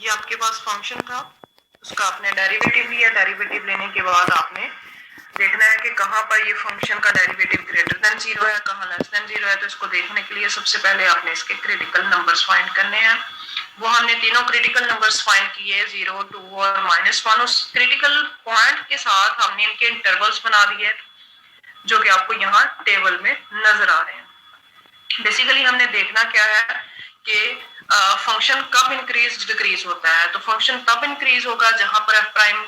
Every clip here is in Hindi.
ये आपके पास फंक्शन था, उसका आपने डेरिवेटिव लिया, डेरिवेटिव लेने के बाद आपने देखना है कि कहाँ पर ये फंक्शन का डेरिवेटिव ग्रेटर देन जीरो है, कहाँ लेस देन जीरो है। तो इसको देखने के लिए सबसे पहले आपने इसके क्रिटिकल नंबर्स फाइंड करने हैं। वो हमने तीनों क्रिटिकल नंबर्स फाइंड किए, 0, 2 और -1। उस क्रिटिकल पॉइंट के साथ हमने इनके इंटरवल्स बना दिए जो कि आपको यहाँ टेबल में नजर आ रहे हैं। बेसिकली हमने देखना क्या है कि फंक्शन कब इंक्रीज डिक्रीज होता है। तो फंक्शन तब इंक्रीज होगा जहां पर एफ प्राइम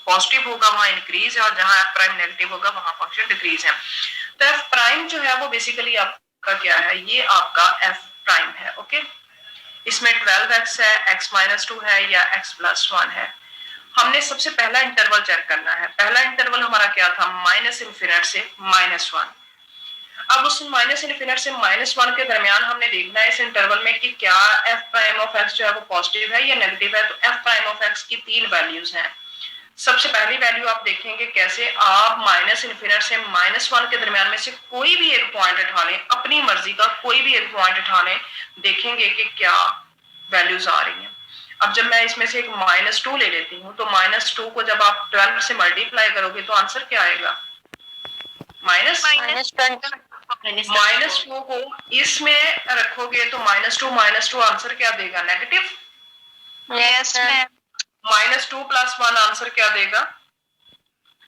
पॉजिटिव होगा वहां इंक्रीज है, और जहां एफ प्राइम नेगेटिव होगा वहां फंक्शन डिक्रीज है। तो एफ प्राइम जो है वो बेसिकली आपका क्या है, ये आपका एफ प्राइम है। ओके, इसमें 12x है, x-2 है या x+1 है। हमने सबसे पहला इंटरवल चेक करना है। पहला इंटरवल हमारा क्या था, -∞ से -1। अब उस -∞ से -1 के दरमियान हमने देखना है इस इंटरवल में कि क्या एफ प्राइम ऑफ एक्स जो है वो पॉजिटिव है या नेगेटिव है। तो एफ प्राइम ऑफ एक्स की 3 वैल्यूज हैं। सबसे पहली वैल्यू आप देखेंगे कैसे, आप -∞ से -1 के दरमियान में से कोई भी एक पॉइंट उठा लें, अपनी मर्जी का कोई भी एक पॉइंट उठा लें, देखेंगे कि क्या वैल्यूज आ रही हैं। अब जब मैं इसमें से एक -2 ले लेती हूँ तो -2 को जब आप 12 से मल्टीप्लाई करोगे तो आंसर क्या आएगा, -2 को इसमें रखोगे तो -2 आंसर क्या देगा, नेगेटिव। Yes ma'am. -2 + 1 आंसर क्या देगा,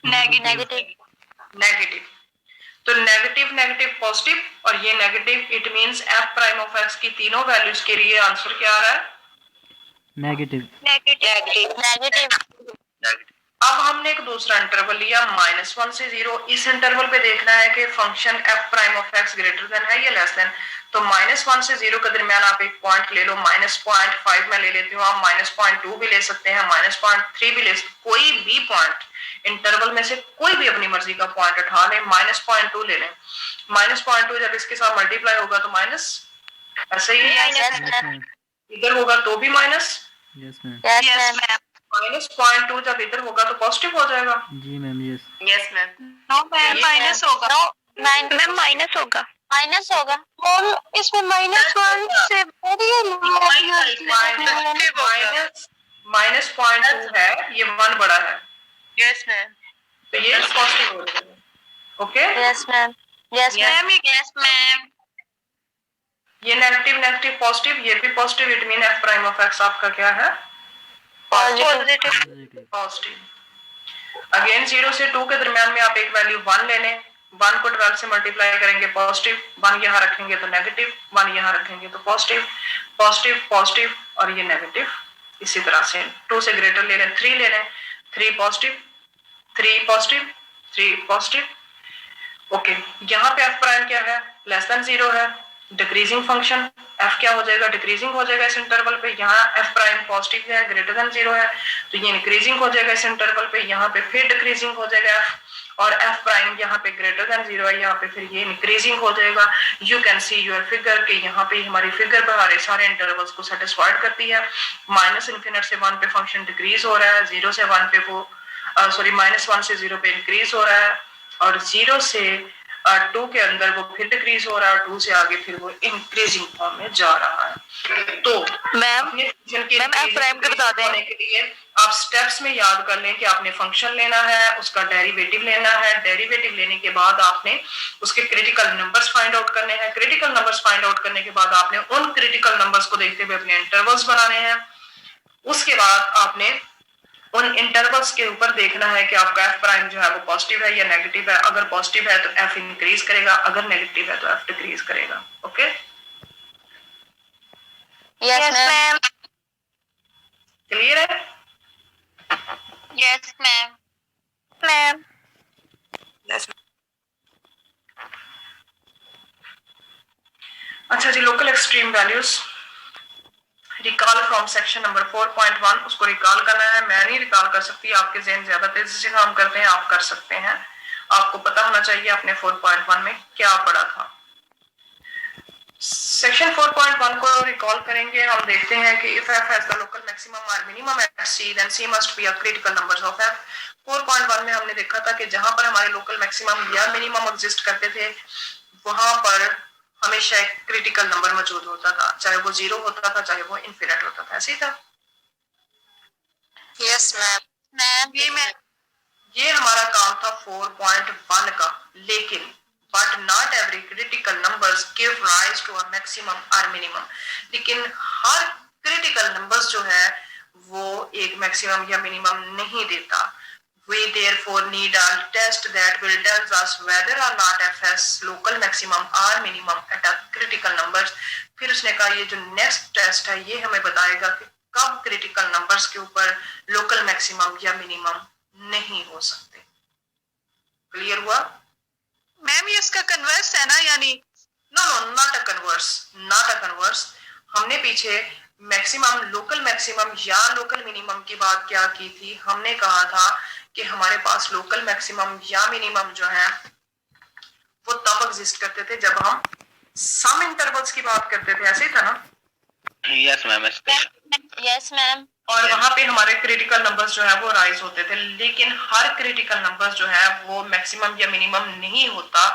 नेगेटिव। नेगेटिव। तो नेगेटिव नेगेटिव पॉजिटिव, और ये negative, it means F prime of x की तीनों वैल्यूज के लिए आंसर क्या आ रहा है, नेगेटिव। अब हमने एक दूसरा इंटरवल लिया -1 से 0। इस इंटरवल पे देखना है कि function F prime of x greater than है या लेस देन। तो -1 से 0 के दरमियान आप एक पॉइंट ले लो, -0.5 में ले लेती हूँ, आप -0.2 भी ले सकते हैं, -0.3 भी ले सकते, कोई भी पॉइंट इंटरवल में से कोई भी अपनी मर्जी का पॉइंट उठा लें, -0.2 ले लें। -0.2 जब इसके साथ मल्टीप्लाई होगा तो माइनस, ऐसे ही इधर होगा तो भी माइनस, -0.2 जब इधर होगा तो पॉजिटिव हो जाएगा। जी ma'am, yes. Yes ma'am. No ma'am, minus होगा। मैम माइनस होगा। मैम इसमें -1 से -0.2 है, ये 1 बड़ा है। Yes ma'am. तो ये पॉजिटिव हो जाएगा। Okay, yes ma'am. Yes ma'am. ये नेगेटिव नेगेटिव पॉजिटिव, ये भी positive, it mean F prime of X आपका क्या है, पॉजिटिव। अगेन 0 से 2 के दरमियान में आप एक वैल्यू 1 ले लें, 1 को 12 से मल्टीप्लाई करेंगे पॉजिटिव, 1 यहाँ रखेंगे तो नेगेटिव, 1 यहाँ रखेंगे तो पॉजिटिव, पॉजिटिव पॉजिटिव, और ये नेगेटिव। इसी तरह से 2 से ग्रेटर ले लें, 3 ले लें, 3 पॉजिटिव, 3 पॉजिटिव, 3 पॉजिटिव। ओके, यहाँ पे एफ प्राइम क्या है, लेस देन 0 है, डिक्रीजिंग फंक्शन, एफ क्या हो जाएगा, डिक्रीजिंग हो जाएगा इस इंटरवल पे। यहाँ एफ प्राइम पॉजिटिव है, ग्रेटर देन 0 है, तो ये इंक्रीजिंग हो जाएगा इस इंटरवल पे। यहाँ पे फिर डिक्रीजिंग हो जाएगा एफ, और एफ प्राइम यहाँ पे ग्रेटर देन 0 है, यहाँ पे फिर ये इंक्रीजिंग हो जाएगा। You can see your figure के यहाँ पे हमारी फिगर हमारे सारे इंटरवल्स को सेटिस्फाइड करती है। -∞ से 1 पे फंक्शन डिक्रीज हो रहा है, 0 से 1 पे वो -1 से 0 पे इंक्रीज हो रहा है, और 0 से 2 के अंदर वो फिर डिक्रीज हो रहा है, और 2 से आगे फिर वो इंक्रीजिंग फॉर्म में जा रहा है। तो मैम एफ प्राइम के बता दें के लिए आप स्टेप्स में याद कर लें कि आपने फंक्शन लेना है, उसका डेरिवेटिव लेना है, डेरिवेटिव लेने के बाद आपने उसके क्रिटिकल नंबर्स फाइंड आउट करने हैं, क्रिटिकल नंबर्स फाइंड आउट करने के बाद आपने उन क्रिटिकल नंबर्स को देखते हुए अपने इंटरवल्स बनाने हैं। उसके बाद आपने उन इंटरवल्स के ऊपर देखना है कि आपका एफ प्राइम जो है वो पॉजिटिव है या नेगेटिव है। अगर पॉजिटिव है तो एफ इंक्रीज करेगा, अगर नेगेटिव है तो एफ डिक्रीज करेगा। Okay, yes ma'am. क्लियर है? Yes ma'am. मैम अच्छा जी, local extreme values recall from section number 4.1, उसको रिकॉल करना है। मैं नहीं रिकॉल कर सकती, आपके जहन ज्यादा तेजी से काम करते हैं, आप कर सकते हैं। आपको पता होना चाहिए आपने 4.1 में क्या पढ़ा था। सेक्शन 4.1 को रिकॉल करेंगे, हम देखते हैं कि if f has the local maximum or minimum at c then c must be a critical numbers of f। 4.1 में हमने देखा था कि जहां पर हमारे लोकल मैक्सिमम या मिनिमम एग्जिस्ट करते थे वहां पर हमेशा एक क्रिटिकल नंबर मौजूद होता था, चाहे वो 0 होता था चाहे वो इन्फिनिट होता था, ऐसे ही था। Yes ma'am. मैम ये हमारा काम था 4.1 का, लेकिन but not every critical numbers give rise to a maximum और मिनिमम। लेकिन हर क्रिटिकल नंबर्स जो है वो एक मैक्सिमम या मिनिमम नहीं देता। We therefore need a test that will tell us whether or not f has local maximum or minimum at a critical numbers। फिर उसने कहा ये जो नेक्स्ट टेस्ट है ये हमें बताएगा कि कब क्रिटिकल नंबर्स के ऊपर लोकल मैक्सिमम या मिनिमम नहीं हो सकते। क्लियर हुआ? मैम ये इसका कन्वर्स है ना, यानी no no not a converse, not a converse. हमने पीछे मैक्सिमम लोकल मैक्सिमम या लोकल मिनिमम की बात क्या की थी? हमने कहा था कि हमारे पास लोकल मैक्सिमम या मिनिमम जो है वो तब एग्जिस्ट करते थे जब हम सम इंटरवल्स की बात करते थे, ऐसे ही था ना? Yes ma'am. Yes ma'am. और वहां पे हमारे क्रिटिकल नंबर्स जो है वो राइज होते थे, लेकिन हर क्रिटिकल नंबर्स जो है वो मैक्सिमम या मिनिमम नहीं होता,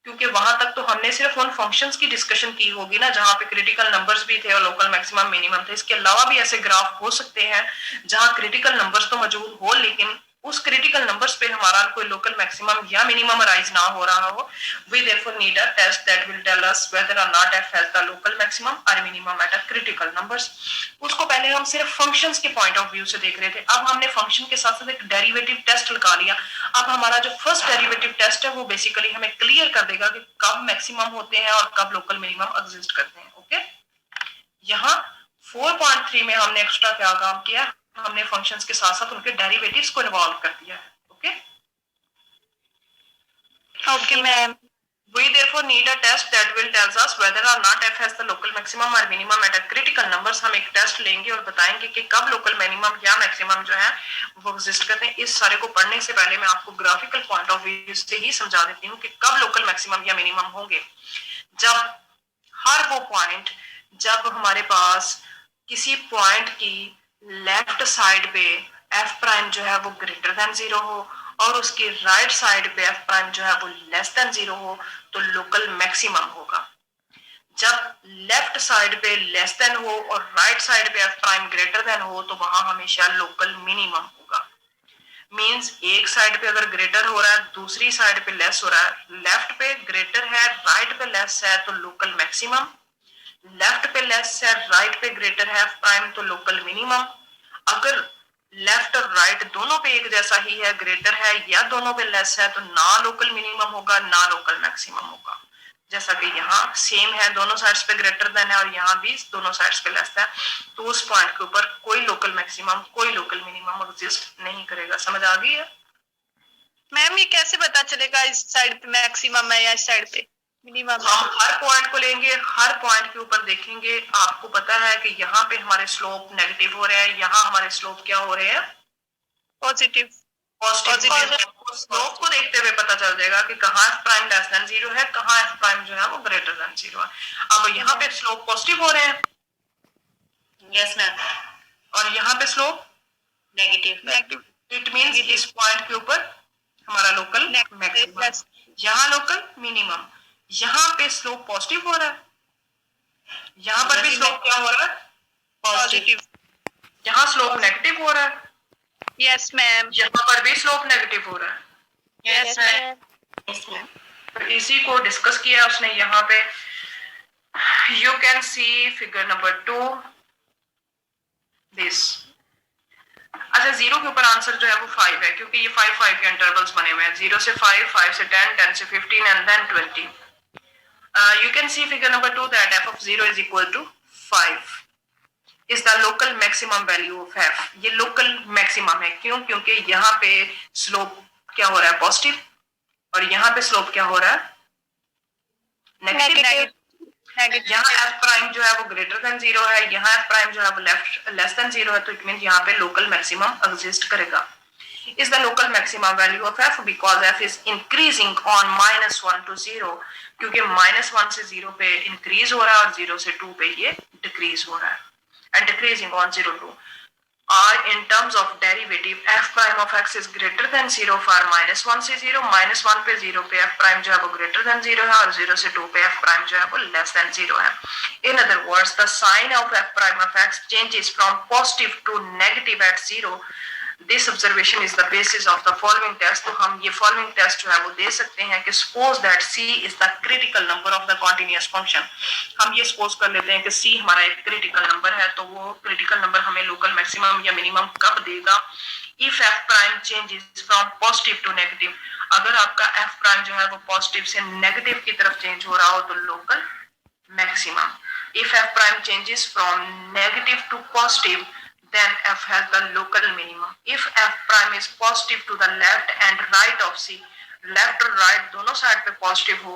क्योंकि वहां तक तो हमने सिर्फ उन फंक्शंस की डिस्कशन की होगी ना जहां पे क्रिटिकल नंबर्स भी थे और लोकल मैक्सिमम मिनिमम थे। इसके अलावा भी ऐसे ग्राफ हो सकते हैं जहां क्रिटिकल नंबर्स तो मौजूद हो लेकिन उस क्रिटिकल नंबर्स पे हमारा कोई लोकल मैक्सिमम या मिनिमम राइज ना हो रहा हो। We therefore need a test that will tell us whether or not f has the local maximum or minimum at a critical numbers। उसको पहले हम सिर्फ फंक्शंस के पॉइंट ऑफ व्यू से देख रहे थे, अब हमने फंक्शन के साथ साथ एक डेरिवेटिव टेस्ट लगा लिया। अब हमारा जो फर्स्ट डेरिवेटिव टेस्ट है वो बेसिकली हमें क्लियर कर देगा कि कब मैक्सिमम होते हैं और कब लोकल मिनिमम एग्जिस्ट करते हैं। ओके, यहाँ 4.3 में हमने एक्स्ट्रा क्या काम किया? हमने फंक्शंस के साथ साथ उनके डेरिवेटिव्स को इन्वॉल्व कर दिया है। Okay okay ma'am. We therefore need a test that will tell us whether or not f has the local maximum or minimum at a critical numbers। हम एक टेस्ट लेंगे और बताएंगे कि कब लोकल मिनिमम या मैक्सिमम जो है वो एग्जिस्ट करते हैं। इस सारे को पढ़ने से पहले मैं आपको ग्राफिकल पॉइंट ऑफ व्यू से ही समझा देती हूँ कि कब लोकल मैक्सिमम या मिनिमम होंगे। जब हर वो पॉइंट जब हमारे पास किसी पॉइंट की लेफ्ट साइड पे f प्राइम जो है वो ग्रेटर देन 0 हो और उसकी राइट साइड पे f प्राइम जो है वो लेस देन 0 हो तो लोकल मैक्सिमम होगा। जब लेफ्ट साइड पे लेस देन हो और राइट साइड पे f प्राइम ग्रेटर देन हो तो वहां हमेशा लोकल मिनिमम होगा। मींस एक साइड पे अगर ग्रेटर हो रहा है दूसरी साइड पे लेस हो रहा है, लेफ्ट पे ग्रेटर है राइट पे लेस है तो लोकल मैक्सिमम, लेफ्ट पे लेस है राइट पे ग्रेटर है f प्राइम तो लोकल मिनिमम। अगर लेफ्ट और राइट दोनों पे एक जैसा ही है, ग्रेटर है या दोनों पे लेस है तो ना लोकल मिनिमम होगा ना लोकल मैक्सिमम होगा। जैसा कि यहाँ सेम है, दोनों साइड्स पे ग्रेटर देन है और यहाँ भी दोनों साइड्स पे लेस है, तो उस पॉइंट के ऊपर कोई लोकल मैक्सिमम कोई लोकल मिनिमम एग्जिस्ट नहीं करेगा। समझ आ गई है? मैम ये कैसे पता चलेगा इस साइड पे मैक्सिमम है या इस साइड पे मिनिमम? हम हर पॉइंट को लेंगे, हर पॉइंट के ऊपर देखेंगे। आपको पता है कि यहाँ पे हमारे स्लोप नेगेटिव हो रहे हैं, यहाँ हमारे स्लोप क्या हो रहे हैं? पॉजिटिव। स्लोप को देखते हुए पता चल जाएगा कि कहाँ f प्राइम लेस देन 0 है, कहाँ f प्राइम जो है वो ग्रेटर देन 0 है। अब यहाँ पे स्लोप पॉजिटिव हो रहे हैं, यस मैम, और यहाँ पे स्लोप नेगेटिव। इट मींस इस पॉइंट के ऊपर हमारा लोकल मैक्सिमम, यहाँ लोकल मिनिमम। यहाँ पे स्लोप पॉजिटिव हो रहा है, यहाँ पर भी स्लोप क्या हो रहा है? पॉजिटिव। यहाँ स्लोप नेगेटिव हो रहा है, यस मैम। यहाँ पर भी स्लोप नेगेटिव हो रहा है। Yes ma'am. तो इसी को डिस्कस किया उसने यहाँ पे। You can see figure number 2 this. अच्छा, 0 के ऊपर आंसर जो है वो 5 है क्योंकि ये 5 के इंटरवल्स बने हुए हैं, 0 से 5, 5 से 10, 10 से 15 and then 20। You can see figure number 2 that f of 0 is equal to 5 is the local maximum value of f। ये local maximum है, क्यों? क्योंकि यहाँ पे स्लोप क्या हो रहा है? पॉजिटिव, और यहाँ पे स्लोप क्या हो रहा है? नेगेटिव। यहाँ f प्राइम जो है वो ग्रेटर देन 0 है, यहाँ f प्राइम जो है वो लेस देन 0 है, तो इट मीन यहाँ पे लोकल मैक्सिमम एग्जिस्ट करेगा। Is the local maximum value of f because f is increasing on -1 to 0, क्योंकि -1 से 0 पे इंक्रीज हो रहा है और 0 से 2 पे ये डिक्रीज हो रहा है, and decreasing on 0 to। are in terms of derivative f prime of x is greater than 0 for -1 से 0, -1 पे 0 पे f prime जो है वो greater than 0 है और 0 से 2 पे f prime जो है वो less than 0 है. In other words, the sign of f prime of x changes from positive to negative at 0. This observation is the basis of the following test. तो हम ये following test जो है वो दे सकते हैं कि suppose that c is the critical number of the continuous function. हम ये suppose कर लेते हैं कि c हमारा एक critical number है, तो वो critical number हमें local maximum या minimum कब देगा? If f prime changes from positive to negative. अगर आपका f prime जो है वो positive से negative की तरफ change हो रहा हो तो local maximum. If f prime changes from negative to positive, then f has the local minimum. If f prime is positive to the left and right of c, left और right दोनों side पे positive हो,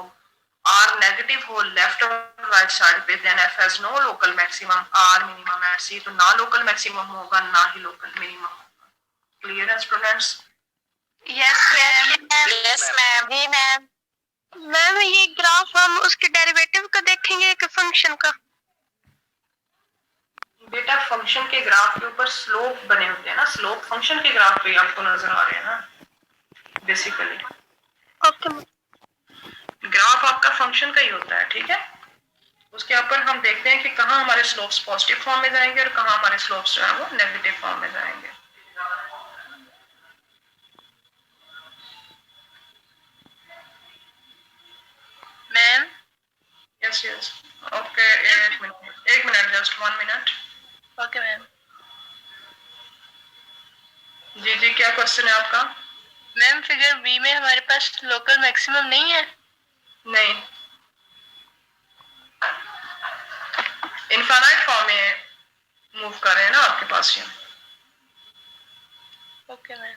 r negative हो left और right side पे, then f has no local maximum, r minimum at c. तो ना local maximum होगा ना ही local minimum होगा. Clear है students? Yes ma'am. Yes, ma'am. जी मैम. मैम ये ग्राफ हम उसके डेरिवेटिव का देखेंगे कि फंक्शन का? बेटा फंक्शन के ग्राफ के ऊपर स्लोप बने होते हैं ना, स्लोप फंक्शन के ग्राफ पे आपको नजर आ रहे हैं ना बेसिकली. ओके. ग्राफ आपका फंक्शन का ही होता है, ठीक है. उसके ऊपर हम देखते हैं कि कहाँ हमारे स्लोप्स पॉजिटिव फॉर्म में जाएंगे और कहाँ हमारे स्लोप्स जो है वो नेगेटिव फॉर्म में जाएंगे. मैम. यस यस ओके, एक minute just 1 minute. Okay ma'am. जी जी क्या क्वेश्चन है आपका? मैम फिगर बी में हमारे पास लोकल मैक्सिमम नहीं है. नहीं, इनफाइनाइट फॉर्म में मूव कर रहे हैं ना आपके पास ये. Okay ma'am.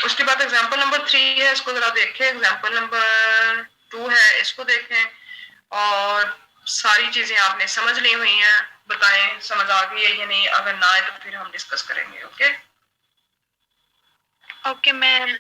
उसके बाद एग्जांपल नंबर 3 है, इसको जरा देखें. एग्जांपल नंबर 2 है, इसको देखें और सारी चीजें आपने समझ ली हुई हैं. बताएं समझ आ गई है या नहीं. अगर ना आए तो फिर हम डिस्कस करेंगे. Okay okay ma'am.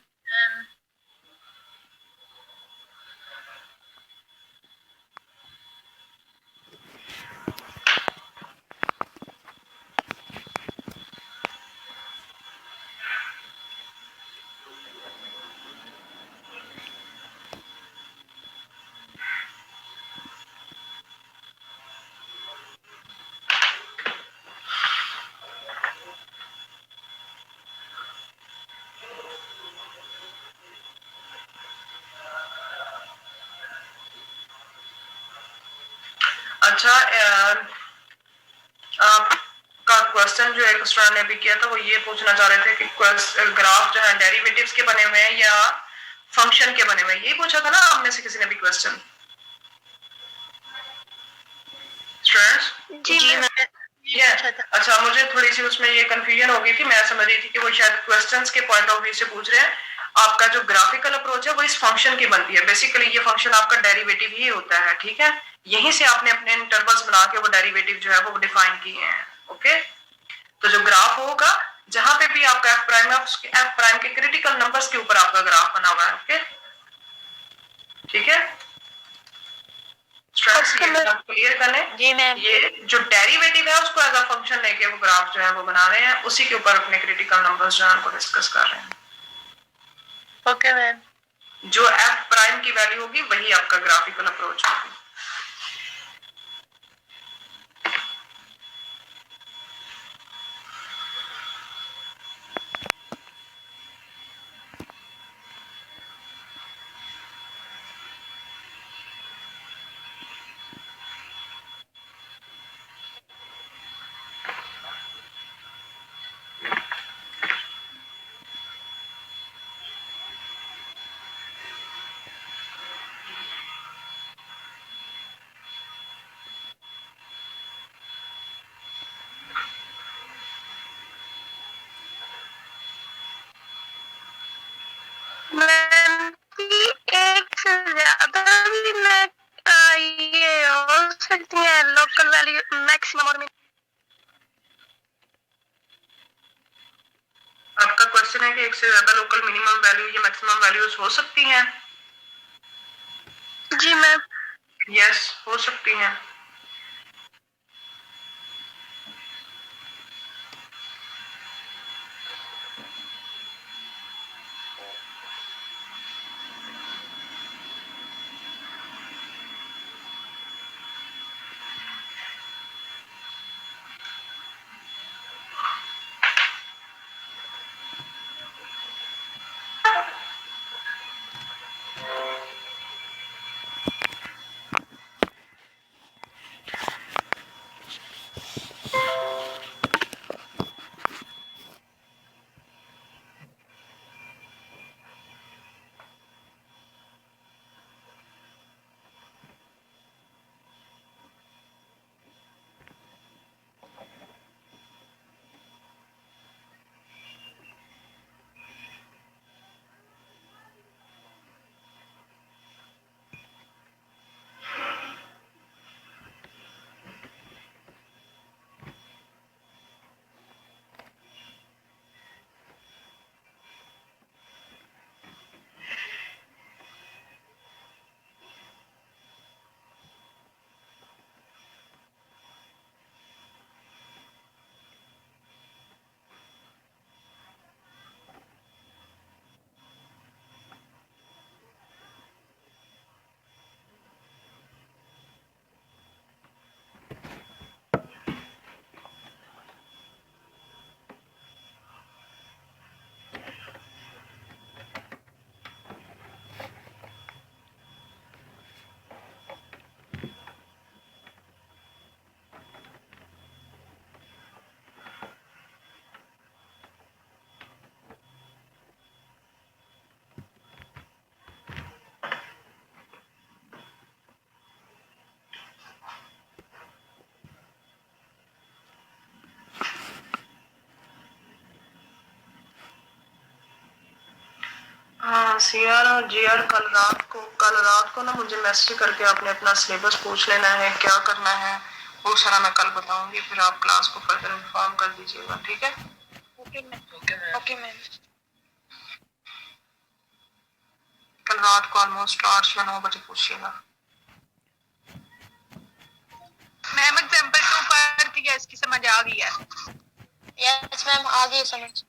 अच्छा, आपका क्वेश्चन जो एक स्टूडेंट ने भी किया था वो ये पूछना चाह रहे थे कि ग्राफ जो है डेरिवेटिव्स के बने हुए हैं या फंक्शन के बने हुए हैं. यही पूछा था ना आप में से किसी ने भी क्वेश्चन स्टूडेंट्स? जी मैम. अच्छा, मुझे थोड़ी सी उसमें ये कंफ्यूजन हो गई थी. मैं समझ रही थी कि वो शायद क्वेश्चंस के पॉइंट ऑफ व्यू से पूछ रहे हैं. आपका जो ग्राफिकल अप्रोच है वो इस फंक्शन की बनती है. बेसिकली ये फंक्शन आपका डेरिवेटिव ही होता है, ठीक है. यहीं से आपने अपने इंटरवल्स बना के वो डेरिवेटिव जो है वो डिफाइन किए हैं. ओके, तो जो ग्राफ होगा जहां पे भी आपका एफ प्राइम है उसके एफ प्राइम के क्रिटिकल नंबर्स के ऊपर आपका ग्राफ बना हुआ है. ओके, ठीक है. क्लियर करने जी मैम. ये जो डेरिवेटिव है उसको एज अ फंक्शन लेके वो ग्राफ जो है वो बना रहे हैं, उसी के ऊपर अपने क्रिटिकल नंबर्स जो है उनको डिस्कस कर रहे हैं. Okay ma'am. जो एफ प्राइम की वैल्यू होगी वही आपका ग्राफिकल अप्रोच होगी. सकती हैं लोकल वैल्यू मैक्सिमम और आपका क्वेश्चन है कि एक से ज्यादा लोकल मिनिमम वैल्यू या मैक्सिमम वैल्यूज हो सकती हैं? जी मैम। यस, हो सकती हैं। हाँ, सीआर और जीआर कल रात को ना मुझे मैसेज करके आपने अपना सिलेबस पूछ लेना है, क्या करना है वो सारा मैं कल बताऊंगी, फिर आप क्लास को फर्दर इन्फॉर्म कर दीजिएगा, ठीक है? Okay ma'am. कल रात को ऑलमोस्ट 8 या 9 बजे पूछिएगा। मैम एग्जांपल 2 पढ़ दिया, इसकी समझ आ गई है? यस मैम, आ गई समझ।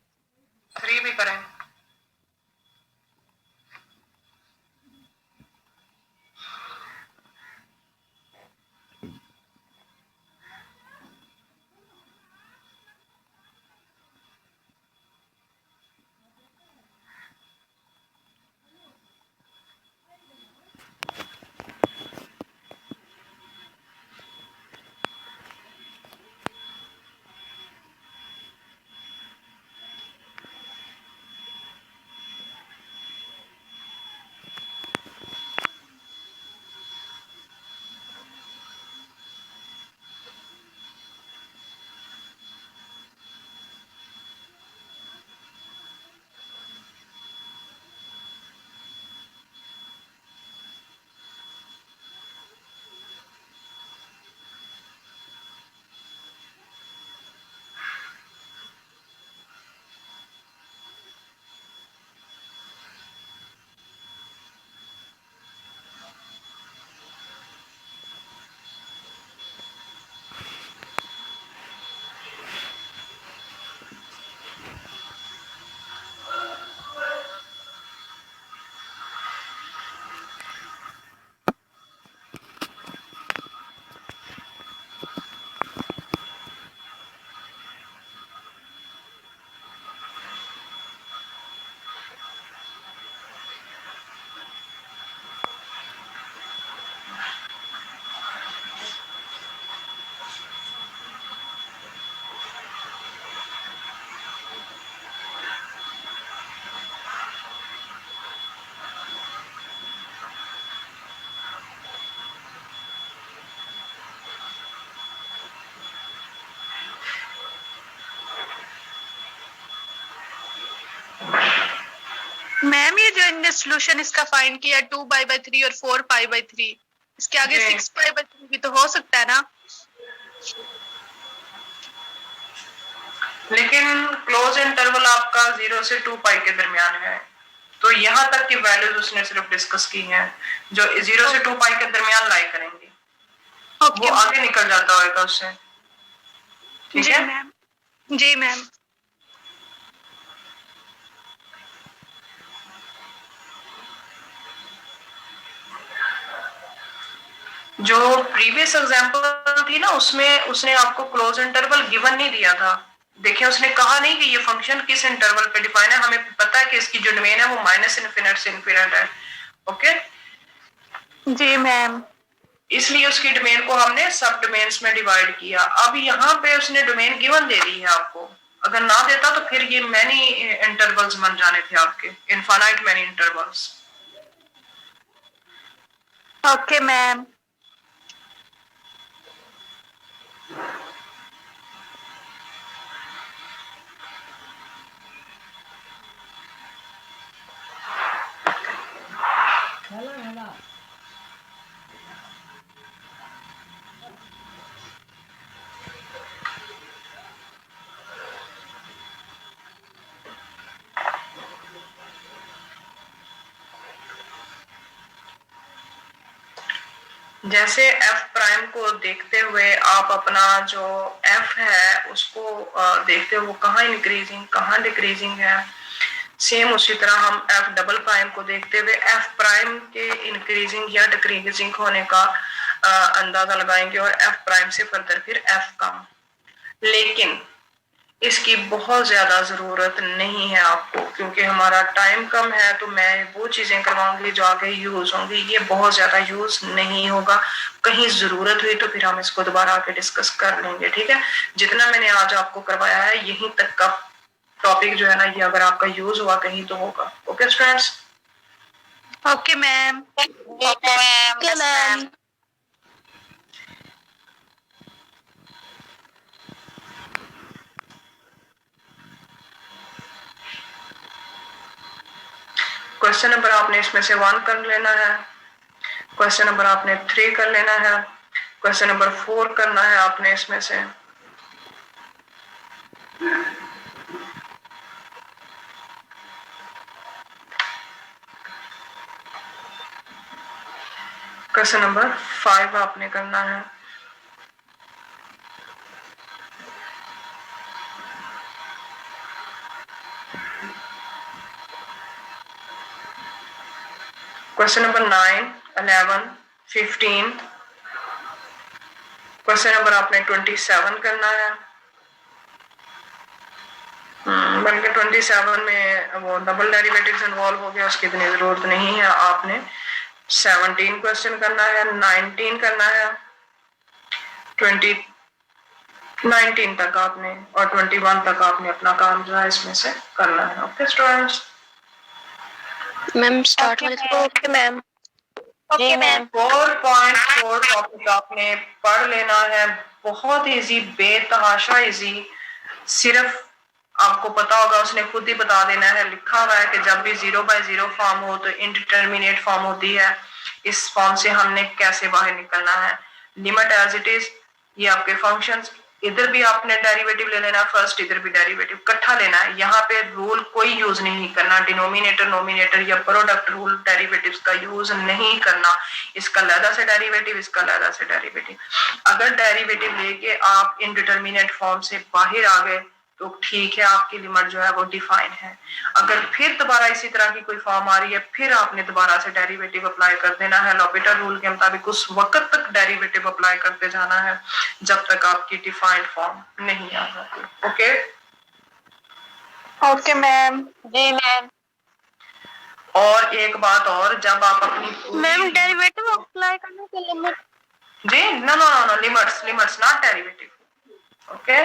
3 भी करें? मैम ये जो इनने सोल्यूशन इसका फाइंड किया 2 पाई बाई 3 और 4 पाई बाई 3, इसके आगे जी। 6 पाई बाई 3 भी तो हो सकता है ना। लेकिन क्लोज इंटरवल आपका 0 से 2 पाई के दरमियान है, तो यहाँ तक की वैल्यूज उसने सिर्फ डिस्कस की हैं जो 0 से 2 पाई के दरमियान लाई करेंगी। वो आगे निकल जाता होगा उससे। ठीक है मैम। जी मैम। जो प्रीवियस एग्जांपल थी ना, उसमें उसने आपको क्लोज इंटरवल गिवन नहीं दिया था। देखिए उसने कहा नहीं कि ये फंक्शन किस इंटरवल पे डिफाइन है, हमें पता है कि इसकी जो डोमेन है वो माइनस इन्फिनिट से इन्फिनिट है। ओके जी मैम। इसलिए उसकी डोमेन को हमने सब डोमेन्स में डिवाइड किया। अब यहाँ पे उसने डोमेन गिवन दे दी है आपको, अगर ना देता तो फिर ये मैनी इंटरवल्स बन जाने थे आपके, infinite many intervals. Okay ma'am. जैसे f प्राइम को देखते हुए आप अपना जो f है उसको देखते हुए वो कहाँ इंक्रीजिंग कहाँ डिक्रीजिंग है, सेम उसी तरह हम f डबल प्राइम को देखते हुए f प्राइम के इंक्रीजिंग या डिक्रीजिंग होने का अंदाजा लगाएंगे और f प्राइम से फर्दर फिर f का। लेकिन इसकी बहुत ज्यादा जरूरत नहीं है आपको, क्योंकि हमारा टाइम कम है, तो मैं वो चीजें करवाऊंगी जो आगे यूज होंगी, ये बहुत ज्यादा यूज नहीं होगा। कहीं जरूरत हुई तो फिर हम इसको दोबारा आके डिस्कस कर लेंगे। ठीक है, जितना मैंने आज आपको करवाया है यहीं तक का टॉपिक जो है ना, ये अगर आपका यूज हुआ कहीं तो होगा। Okay students. Okay ma'am. Okay ma'am. Question number आपने इसमें से 1 कर लेना है, क्वेश्चन नंबर आपने 3 कर लेना है, क्वेश्चन नंबर 4 करना है आपने इसमें से। क्वेश्चन नंबर 5 आपने करना है। क्वेश्चन नंबर 9, 11, 15, क्वेश्चन नंबर आपने 27 करना है। बल्कि 27 में वो डबल डेरिवेटिव्स इन्वॉल्व हो गया, उसकी इतनी जरूरत नहीं है। आपने 17 क्वेश्चन करना है, 19 करना है, 19 तक आपने और 21 तक आपने अपना काम जो है इसमें से करना है। Okay students. मैम स्टार्ट वाले से। Okay ma'am. Okay ma'am. 4.4 topic आपने पढ़ लेना है, बहुत इजी, बेतहाशा इजी। सिर्फ आपको पता होगा, उसने खुद ही बता देना है, लिखा हुआ है कि जब भी 0 बाय 0 फॉर्म हो तो इंडिटरमिनेट फॉर्म होती है। इस फॉर्म से हमने कैसे बाहर निकलना है, लिमिट एज इट इज, ये आपके फंक्शंस, इधर भी आपने डेरिवेटिव ले लेना फर्स्ट, इधर भी डेरिवेटिव इकट्ठा लेना है। यहाँ पे रूल कोई यूज नहीं करना, डिनोमिनेटर नोमिनेटर या प्रोडक्ट रूल डेरिवेटिव्स का यूज नहीं करना। इसका अलग से डेरिवेटिव, इसका अलग से डेरिवेटिव। अगर डेरिवेटिव लेके आप इनडिटरमिनेट फॉर्म से बाहर आ गए तो ठीक है, आपकी लिमिट जो है वो डिफाइन है। अगर फिर दोबारा इसी तरह की कोई फॉर्म आ रही है, फिर आपने दोबारा से डेरिवेटिव अप्लाई कर देना है। लॉपिटर रूल के मुताबिक उस वक्त तक डेरिवेटिव अप्लाई करते जाना है जब तक आपकी डिफाइंड फॉर्म नहीं आ जाती। Okay okay ma'am. जी मैम। और एक बात और, जब आप अपनी मैम डेरिवेटिव अप्लाई करने के लिमिट। जी no no no, limits not derivative. Okay,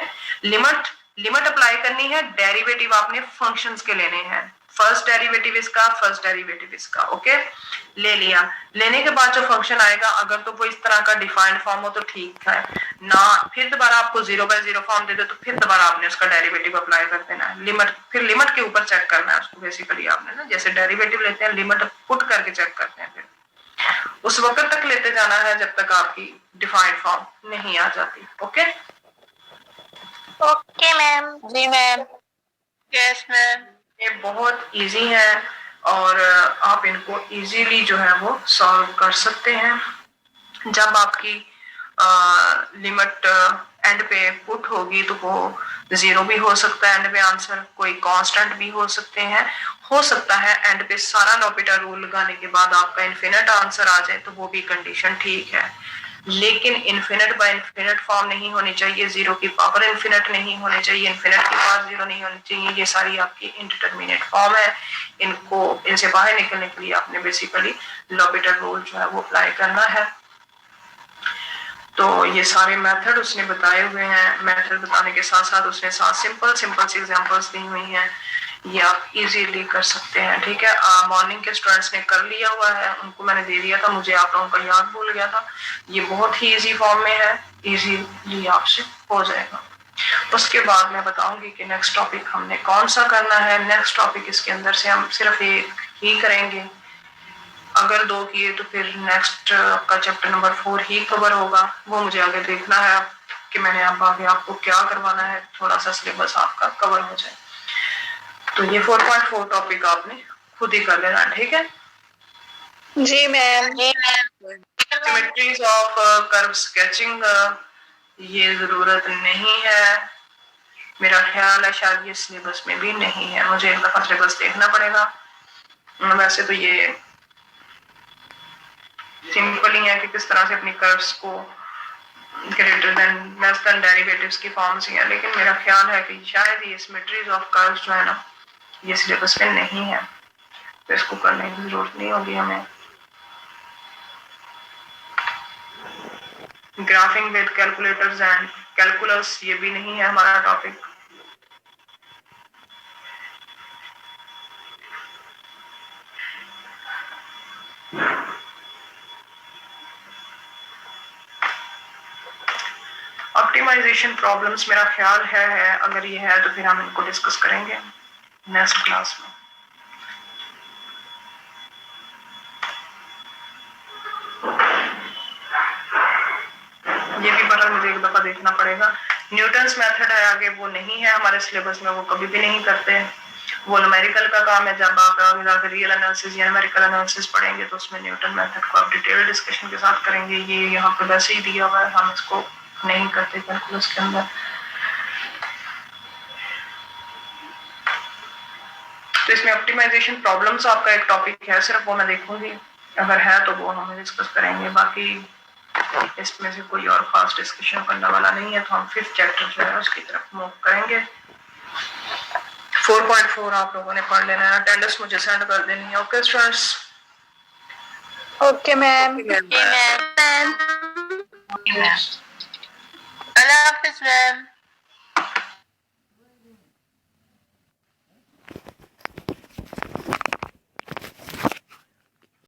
limit apply करनी है, डेरिवेटिव आपने फंक्शंस के लेने हैं। फर्स्ट डेरिवेटिव इसका, फर्स्ट डेरिवेटिव इसका। ओके, ले लिया। लेने के बाद जो फंक्शन आएगा, अगर तो वो इस तरह का डिफाइंड फॉर्म हो तो ठीक है ना, फिर दोबारा आपको 0 बाय 0 फॉर्म दे दे तो फिर दोबारा आपने उसका डेरिवेटिव अप्लाई कर देना है। लिमिट, फिर लिमिट के ऊपर चेक करना है उसको। बेसिकली आपने ना जैसे डेरिवेटिव लेते हैं, लिमिट पुट करके चेक करते हैं फिर। उस वक्त तक लेते जाना है जब तक आपकी डिफाइंड फॉर्म नहीं आ जाती। Okay okay ma'am. जी मैम। Yes ma'am. ये बहुत इजी है और आप इनको इजीली जो है वो सॉल्व कर सकते हैं। जब आपकी लिमिट एंड पे पुट होगी तो वो 0 भी हो सकता है एंड पे आंसर, कोई कांस्टेंट भी हो सकते हैं। हो सकता है एंड पे सारा लॉपिटा रूल लगाने के बाद आपका इन्फिनिट आंसर आ जाए तो वो भी कंडीशन ठीक है, लेकिन इन्फिनिट बाय इन्फिनिट फॉर्म नहीं होनी चाहिए, 0 की पावर इन्फिनिट नहीं होनी चाहिए, इन्फिनिट की पावर 0 नहीं होनी चाहिए। ये सारी आपकी इंडिटरमिनेट फॉर्म है। इनसे बाहर निकलने के लिए आपने बेसिकली लॉपिटा रूल जो है वो अप्लाई करना है। तो ये सारे मेथड उसने बताए हुए हैं। मेथड बताने के साथ साथ उसने 7 सिंपल सी एग्जांपल्स दी हुई हैं, ये आप इजीली कर सकते हैं। ठीक है, मॉर्निंग के स्टूडेंट्स ने कर लिया हुआ है, उनको मैंने दे दिया था, मुझे आप लोगों का याद भूल गया था। ये बहुत ही इजी फॉर्म में है, इजीली आपसे हो जाएगा। उसके बाद मैं बताऊंगी कि नेक्स्ट टॉपिक हमने कौन सा करना है। नेक्स्ट टॉपिक इसके अंदर से हम सिर्फ एक ही करेंगे, अगर 2 किए तो फिर नेक्स्ट आपका चैप्टर नंबर 4 ही कवर होगा। वो मुझे आगे देखना है कि मैंने अब आगे आपको क्या करवाना है, थोड़ा सा सिलेबस आपका कवर हो जाए। तो ये 4.4 टॉपिक आपने खुद ही कर लेना, ठीक है। जी मैम। जी ma'am. Symmetries of curve sketching ये जरूरत नहीं है, मेरा ख्याल है शायद ये सिलेबस में भी नहीं है, मुझे एक दफा सिलेबस देखना पड़ेगा। वैसे तो ये सिंपल ही है कि किस तरह से अपनी कर्व्स को greater than less than derivatives की फॉर्म से है, लेकिन मेरा ख्याल है कि शायद ये सिमेट्रीज ऑफ कर्व्स जो है ना ये सिलेबस में नहीं है, तो इसको करने की जरूरत नहीं होगी हमें। Graphic with calculators and calculus ये भी नहीं है हमारा टॉपिक। ऑप्टिमाइजेशन प्रॉब्लम्स मेरा ख्याल है अगर ये है तो फिर हम इनको डिस्कस करेंगे नेक्स्ट क्लास में। ये भी बहरहाल मुझे एक दफा देखना पड़ेगा। न्यूटन्स मेथड है आगे, वो नहीं है हमारे सिलेबस में, वो कभी भी नहीं करते। वो न्यूमेरिकल का काम है, जब आप आगे रियल एनालिसिस या न्यूमेरिकल एनालिसिस पढ़ेंगे तो उसमें न्यूटन मेथड को आप डिटेल डिस्कशन के साथ करेंगे। ये यहाँ पे वैसे ही दिया हुआ है, हम इसको नहीं करते कैलकुलस के अंदर। तो इसमें ऑप्टिमाइजेशन प्रॉब्लम्स आपका एक टॉपिक है, सिर्फ वो मैं देखूंगी, अगर है तो वो हम डिस्कस करेंगे। बाकी इसमें से कोई और खास डिस्कशन करने वाला नहीं है, तो हम 5th चैप्टर जो है उसकी तरफ मूव करेंगे। 4.4 आप लोगों ने पढ़ लेना है, अटेंडेंस मुझे सेंड कर देनी है। Okay students. Okay ma'am. जी मैम। अल्लाह हाफिज मैम।